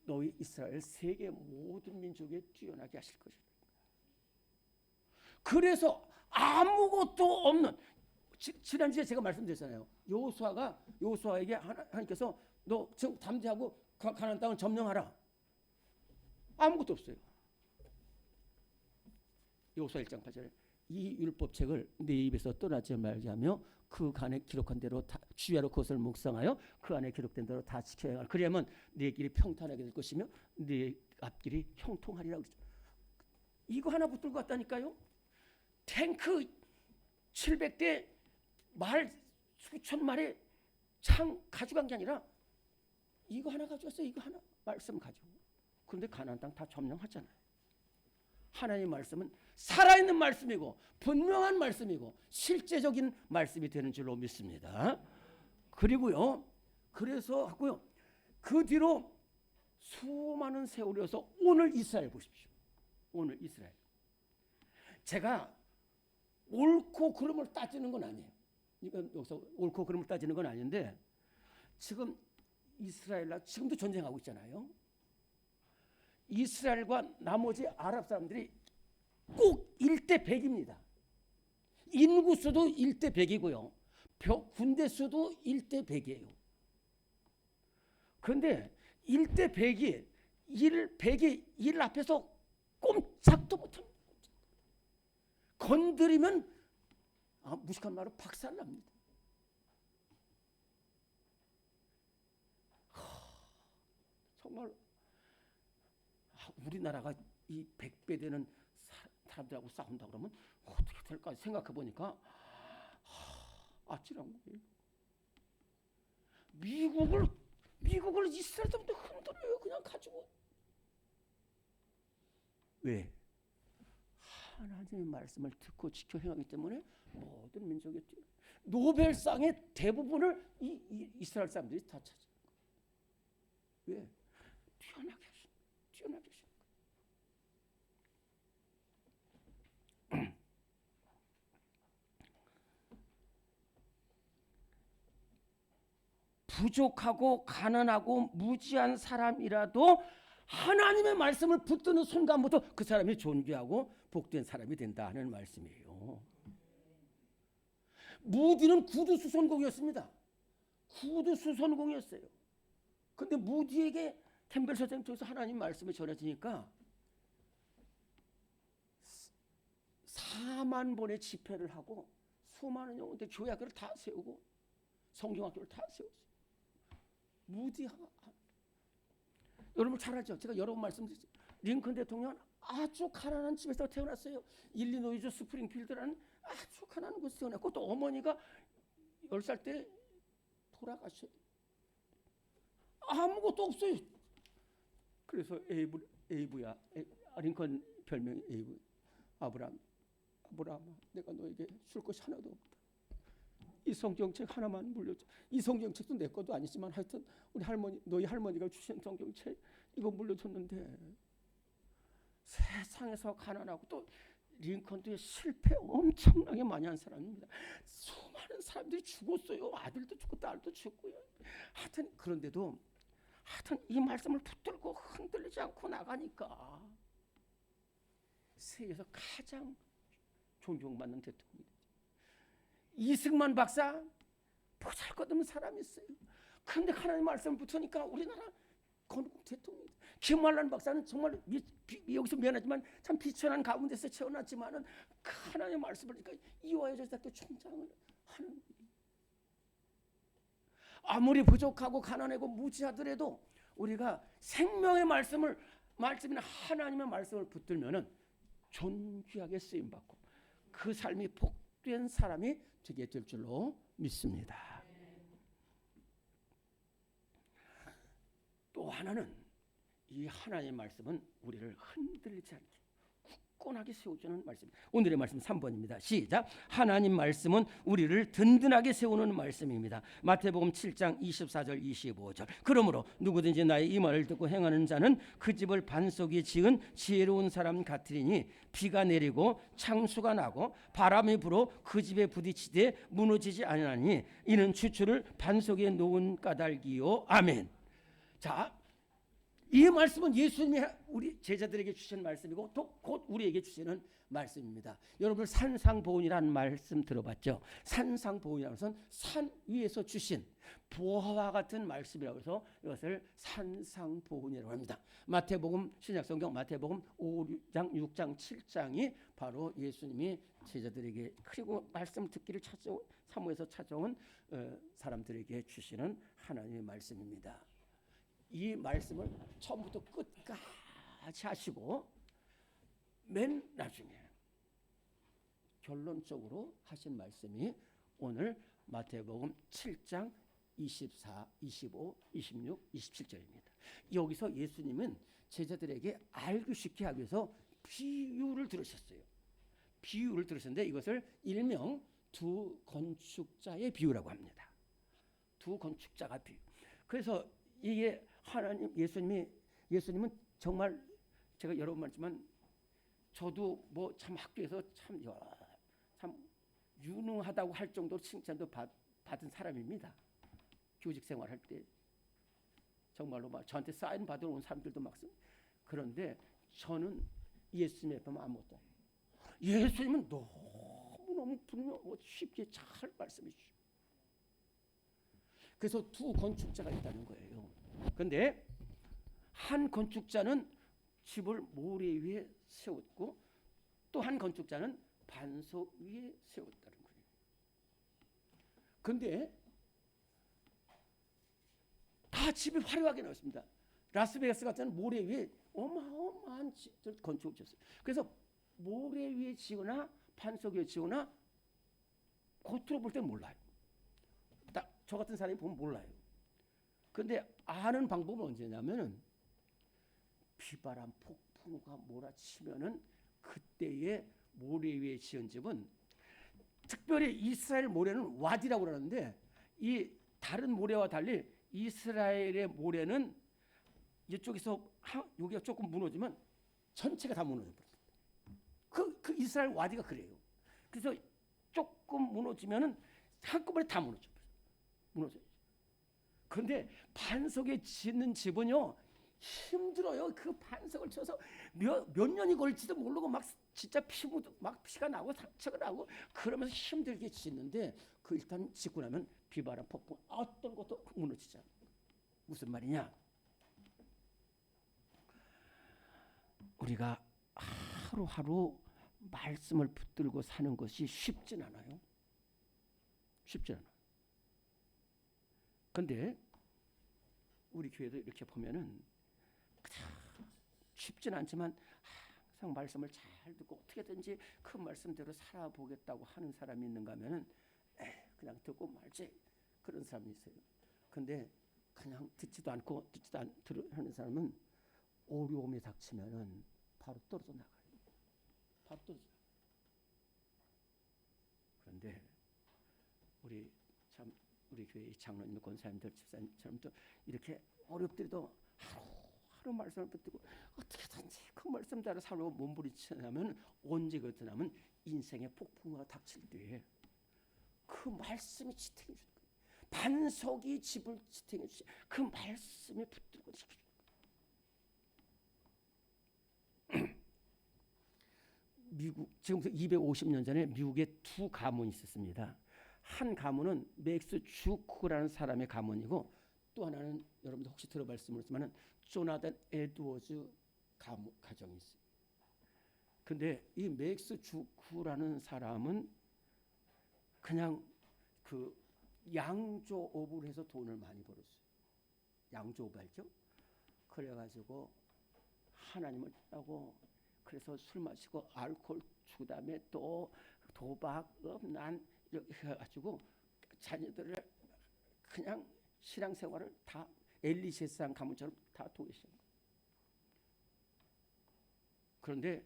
너희 이스라엘 세계 모든 민족에 뛰어나게 하실 것이다. 그래서 아무것도 없는, 지난주에 제가 말씀드렸잖아요. 여호수아에게 하나님께서 너 지금 담대하고 가나안 땅을 점령하라. 아무것도 없어요. 여호수아 1장 8절에 이 율법책을 네 입에서 떠나지 말게 하며 그 안에 기록한 대로 다 주야로 그것을 묵상하여 그 안에 기록된 대로 다 지켜야 행하라. 그래야만 네 길이 평탄하게 될 것이며 네 앞길이 형통하리라 그랬죠. 이거 하나 붙들고 왔다니까요. 탱크 700대 말 수천 마리 창 가져간 게 아니라 이거 하나 가져왔어요. 이거 하나 말씀 가지고. 그런데 가나안 땅 다 점령하잖아요. 하나님의 말씀은 살아있는 말씀이고 분명한 말씀이고 실제적인 말씀이 되는 줄로 믿습니다. 그리고요, 그래서 하고요, 그 뒤로 수많은 세월이어서 오늘 이스라엘 보십시오. 오늘 이스라엘. 제가 옳고 그름을 따지는 건 아니에요. 이건 여기서 옳고 그름을 따지는 건 아닌데, 지금 이스라엘과 지금도 전쟁하고 있잖아요. 이스라엘과 나머지 아랍 사람들이 꼭 1대 100입니다. 인구 수도 1대 100이고요. 군대 수도 1대 100이에요. 그런데 1대 100이 100이 1 앞에서 꼼짝도 못합니다. 건드리면 무식한 말로 박살납니다. 정말 우리나라가 이 100배 되는 사람들하고 싸운다 그러면 어떻게 될까 생각해 보니까 아찔한 거예요. 미국을 이스라엘 때문에 흔들어요. 그냥 가지고. 왜? 하나님의 말씀을 듣고 지켜 행하기 때문에 모든 민족이 노벨상의 대부분을 이 이스라엘 사람들이 다 찾아요. 왜? 뛰어나게 하신 거예요. 부족하고 가난하고 무지한 사람이라도 하나님의 말씀을 붙드는 순간부터 그 사람이 존귀하고 복된 사람이 된다 하는 말씀이에요. 무디는 구두수선공이었습니다. 구두수선공이었어요. 그런데 무디에게 캠벨 선생 쪽에서 하나님 말씀이 전해지니까 4만 번의 집회를 하고 수많은 영혼들 교회학교를 다 세우고 성경학교를 다 세웠어요. 무디가 여러분 잘 알죠? 제가 여러 번 말씀드렸죠. 링컨 대통령은 아주 가난한 집에서 태어났어요. 일리노이주 스프링필드라는 아주 가난한 곳에서 태어났고 또 어머니가 10살 때 돌아가셔요. 아무것도 없어요. 그래서 에이브야, 링컨 별명이 에이브. 아브라함아, 내가 너에게 줄 것이 하나도 없다. 이 성경책 하나만 물려줘. 이 성경책도 내 것도 아니지만 하여튼 우리 할머니, 너희 할머니가 주신 성경책 이거 물려줬는데 세상에서 가난하고 또 링컨도 실패 엄청나게 많이 한 사람입니다. 수많은 사람들이 죽었어요. 아들도 죽고 딸도 죽고요. 하여튼 그런데도 하여튼 이 말씀을 붙들고 흔들리지 않고 나가니까 세계에서 가장 존경받는 대통령이 되죠. 이승만 박사 보잘것없는 사람이 있어요. 그런데 하나님 말씀을 붙으니까 우리나라 건국 대통령이 돼요. 김환란 박사는 정말 여기서 미안하지만 참 비천한 가운데서 태어났지만은 하나님의 말씀을 그러니까 이화여자 대학교 총장을 하는 거예요. 아무리 부족하고 가난하고 무지하더라도 우리가 생명의 말씀이나 하나님의 말씀을 붙들면은 존귀하게 쓰임 받고 그 삶이 복된 사람이 되게 될 줄로 믿습니다. 또 하나는 이 하나님의 말씀은 우리를 흔들리지 않게 굳건하게 세워주는 말씀입니다. 오늘의 말씀 3번입니다. 시작. 하나님 말씀은 우리를 든든하게 세우는 말씀입니다. 마태복음 7장 24절 25절. 그러므로 누구든지 나의 이 말을 듣고 행하는 자는 그 집을 반석에 지은 지혜로운 사람 같으리니 비가 내리고 창수가 나고 바람이 불어 그 집에 부딪히되 무너지지 아니하니 이는 추출을 반석에 놓은 까닭이요. 아멘. 자, 이 말씀은 예수님이 우리 제자들에게 주신 말씀이고 또 곧 우리에게 주시는 말씀입니다. 여러분 산상보훈이라는 말씀 들어봤죠? 산상보훈이라는 것은 산 위에서 주신 보화와 같은 말씀이라고 해서 이것을 산상보훈이라고 합니다. 마태복음 신약성경 마태복음 5장 6장 7장이 바로 예수님이 제자들에게 그리고 말씀 듣기를 사모해서 찾아온 사람들에게 주시는 하나님의 말씀입니다. 이 말씀을 처음부터 끝까지 하시고 맨 나중에 결론적으로 하신 말씀이 오늘 마태복음 7장 24, 25, 26, 27절입니다. 여기서 예수님은 제자들에게 알기 쉽게 하기 위해서 비유를 들으셨어요. 비유를 들으셨는데 이것을 일명 두 건축자의 비유라고 합니다. 두 건축자가 비유. 그래서 이게 예수님은 정말 제가 여러 번 말했지만 저도 뭐 참 학교에서 참 유능하다고 할 정도로 칭찬도 받은 사람입니다. 교직 생활할 때 정말로 막 저한테 사인 받으러 온 사람들도 막 그런데 저는 예수님 앞에 아무것도 예수님은 너무너무 분명하고 쉽게 잘 말씀해 주십니다. 그래서 두 건축자가 있다는 거예요. 그런데 한 건축자는 집을 모래 위에 세웠고 또 한 건축자는 반석 위에 세웠다는 거예요. 그런데 다 집이 화려하게 나왔습니다. 라스베가스 같은 모래 위에 어마어마한 집들 건축을 지었어요. 그래서 모래 위에 지거나 반석 위에 지거나 겉으로 볼 때는 몰라요. 딱 저 같은 사람이 보면 몰라요. 그런데 아는 방법은 언제냐면은 비바람 폭풍우가 몰아치면은 그때의 모래 위에 지은 집은 특별히 이스라엘 모래는 와디라고 그러는데 이 다른 모래와 달리 이스라엘의 모래는 이쪽에서 여기가 조금 무너지면 전체가 다 무너져 버립니다. 그 이스라엘 와디가 그래요. 그래서 조금 무너지면은 한꺼번에 다 무너져요. 그런데 반석에 짓는 집은요 힘들어요. 그 반석을 쳐서 몇 년이 걸릴지도 모르고 막 진짜 피가 나고 상처가 나고 그러면서 힘들게 짓는데 그 일단 짓고 나면 비바람 폭풍 어떤 것도 무너지지 않아요. 무슨 말이냐? 우리가 하루하루 말씀을 붙들고 사는 것이 쉽진 않아요. 쉽지 않아요. 그런데 우리 교회도 이렇게 보면은 쉽진 않지만 항상 말씀을 잘 듣고 어떻게든지 그 말씀대로 살아보겠다고 하는 사람이 있는가 하면은 그냥 듣고 말지 그런 사람이 있어요. 근데 그냥 듣지도 않고 하는 사람은 어려움이 닥치면은 바로 떨어져 나가요. 바로 떨어져. 그런데 우리 참 우리 교회 장로님, 권사님들, 집사님처럼도 이렇게 어렵더라도 하루 말씀을 붙들고 어떻게든지 그 말씀 따라 살고 몸부림치냐면 언제 그러냐면 인생의 폭풍우가 닥칠 때에 그 말씀이 지탱해 주는 거예요. 반석이 집을 지탱해 주시. 그 말씀에 붙들고 지키는 거예요. 미국 지금부터 250년 전에 미국에 두 가문이 있었습니다. 한 가문은 맥스 주크라는 사람의 가문이고 또 하나는 여러분들 혹시 들어봤을지 모르지만은 조나단 에드워즈 가정이 있어요. 근데 이 맥스 주크라는 사람은 그냥 그 양조업을 해서 돈을 많이 벌었어요. 양조업 알죠? 그래가지고 하나님을 하고 그래서 술 마시고 알코올 그다음에 또 도박, 음란 이렇게 해가지고 자녀들을 그냥 신앙생활을 다 엘리세상 가문처럼 다 도외신 거예요. 그런데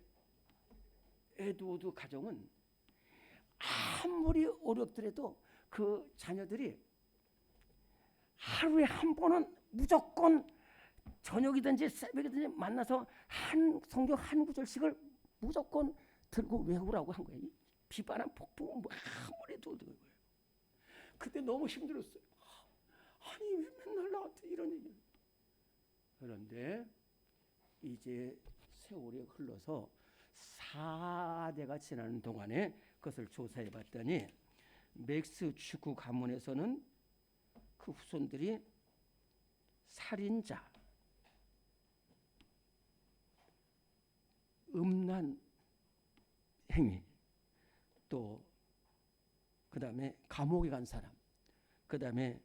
에드워드 가정은 아무리 어렵더라도 그 자녀들이 하루에 한 번은 무조건 저녁이든지 새벽이든지 만나서 한 성경 한 구절씩을 무조건 들고 외우라고 한 거예요. 비바람 폭풍은 뭐 아무리 도 거예요. 그때 너무 힘들었어요. 아니 왜 맨날 나한테 이런 얘기를. 그런데 이제 세월이 흘러서 4대가 지나는 동안에 그것을 조사해 봤더니 맥스 주크 가문에서는 그 후손들이 살인자, 음란 행위, 또 그다음에 감옥에 간 사람, 그다음에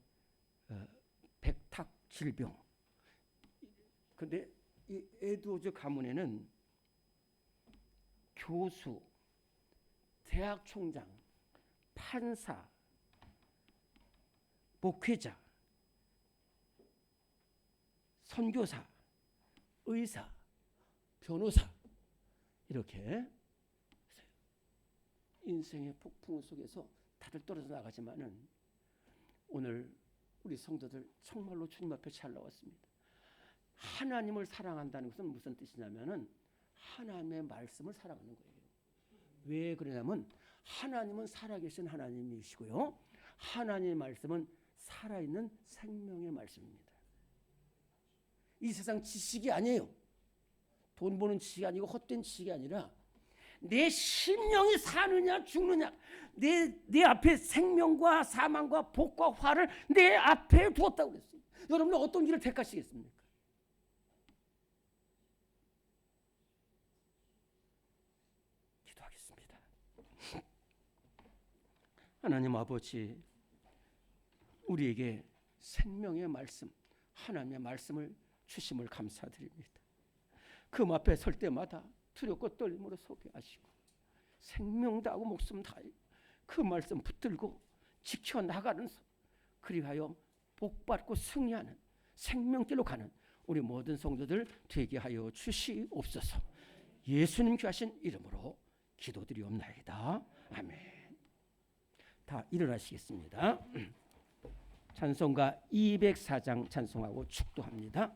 백탁 질병. 근데 이 에드워즈 가문에는 교수, 대학 총장, 판사, 목회자, 선교사, 의사, 변호사 이렇게 인생의 폭풍 속에서 다들 떨어져 나가지만은 오늘 우리 성도들 정말로 주님 앞에 잘 나왔습니다. 하나님을 사랑한다는 것은 무슨 뜻이냐면은 하나님의 말씀을 사랑하는 거예요. 왜 그러냐면 하나님은 살아계신 하나님이시고요. 하나님의 말씀은 살아있는 생명의 말씀입니다. 이 세상 지식이 아니에요. 돈 버는 지식이 아니고 헛된 지식이 아니라 내 심령이 사느냐 죽느냐, 내 앞에 생명과 사망과 복과 화를 내 앞에 두었다고 그랬어요. 여러분은 어떤 길을 택하시겠습니까? 기도하겠습니다. 하나님 아버지, 우리에게 생명의 말씀, 하나님의 말씀을 주심을 감사드립니다. 그 앞에 설 때마다 두렵고 떨림으로 서게 하시고 생명 다하고 목숨 다하여 그 말씀 붙들고 지켜나가는 그리하여 복받고 승리하는 생명길로 가는 우리 모든 성도들 되게 하여 주시옵소서. 예수님 귀하신 이름으로 기도드리옵나이다. 아멘. 다 일어나시겠습니다. 찬송가 204장 찬송하고 축도합니다.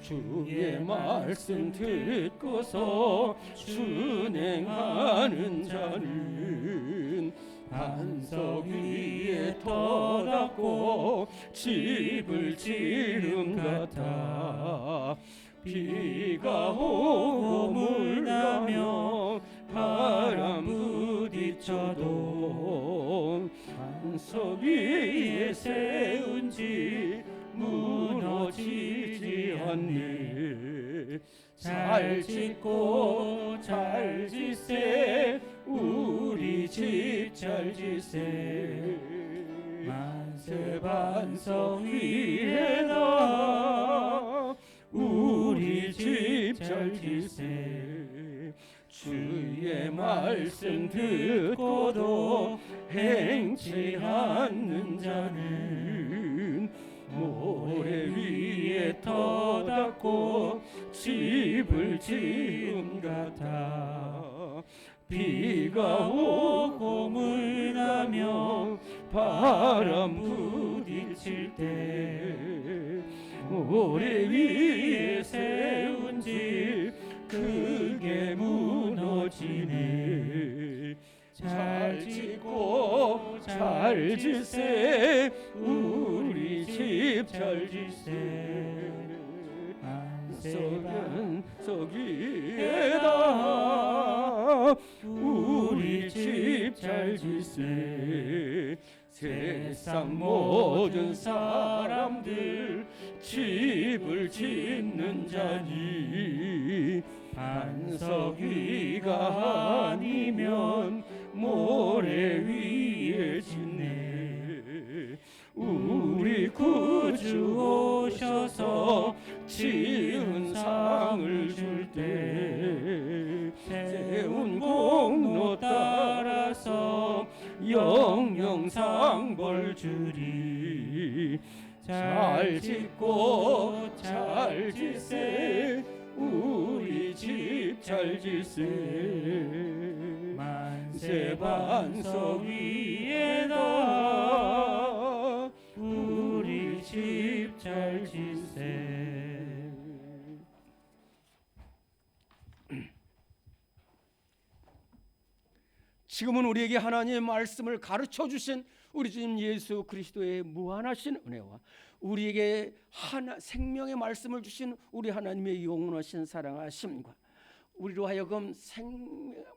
주의 말씀 듣고서 순행하는 자는 반석 위에 터닫고 집을 지은 같아. 비가 오고 물나며 바람 부딪혀도 반석 위에 세운 집 무너지지 않네. 잘 짓고 잘 짓세 우리 집 잘 짓세. 만세 반석 위에다 우리 집 잘 짓세. 주의 말씀 듣고도 행치 않는 자는 모래 위에 터닫고 집을 지은 같아. 비가 오고 물 나며 바람 부딪힐 때 모래 위에 세운 집 크게 무너지네. 잘 짓고 잘 짓세 우리 집 잘 짓세. 안석은 서기에다 우리 집 잘 짓세. 세상 모든 사람들 집을 짓는 자니 반석 위가 아니면 모래 위에 짓네. 우리 구주 오셔서 지은 상을 줄 때 세운 공로 따라서 영영 벌 주리. 잘 짓고 잘 짓세 우리 집 잘 짓세. 만세 반석 위에다 우리 집 잘 짓세. 지금은 우리에게 하나님의 말씀을 가르쳐 주신 우리 주님 예수 그리스도의 무한하신 은혜와 우리에게 생명의 말씀을 주신 우리 하나님의 영원하신 사랑하심과 우리로 하여금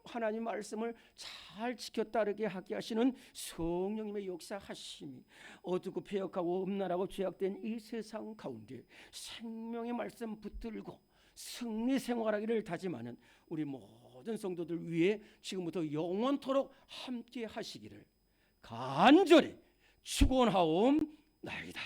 하나님 말씀을 잘 지켜 따르게 하게 하시는 성령님의 역사하심이 어둡고 패역하고 음란하고 죄악된 이 세상 가운데 생명의 말씀 붙들고 승리 생활하기를 다짐하는 우리 모든 성도들 위해 지금부터 영원토록 함께 하시기를 간절히 축원하옵나이다.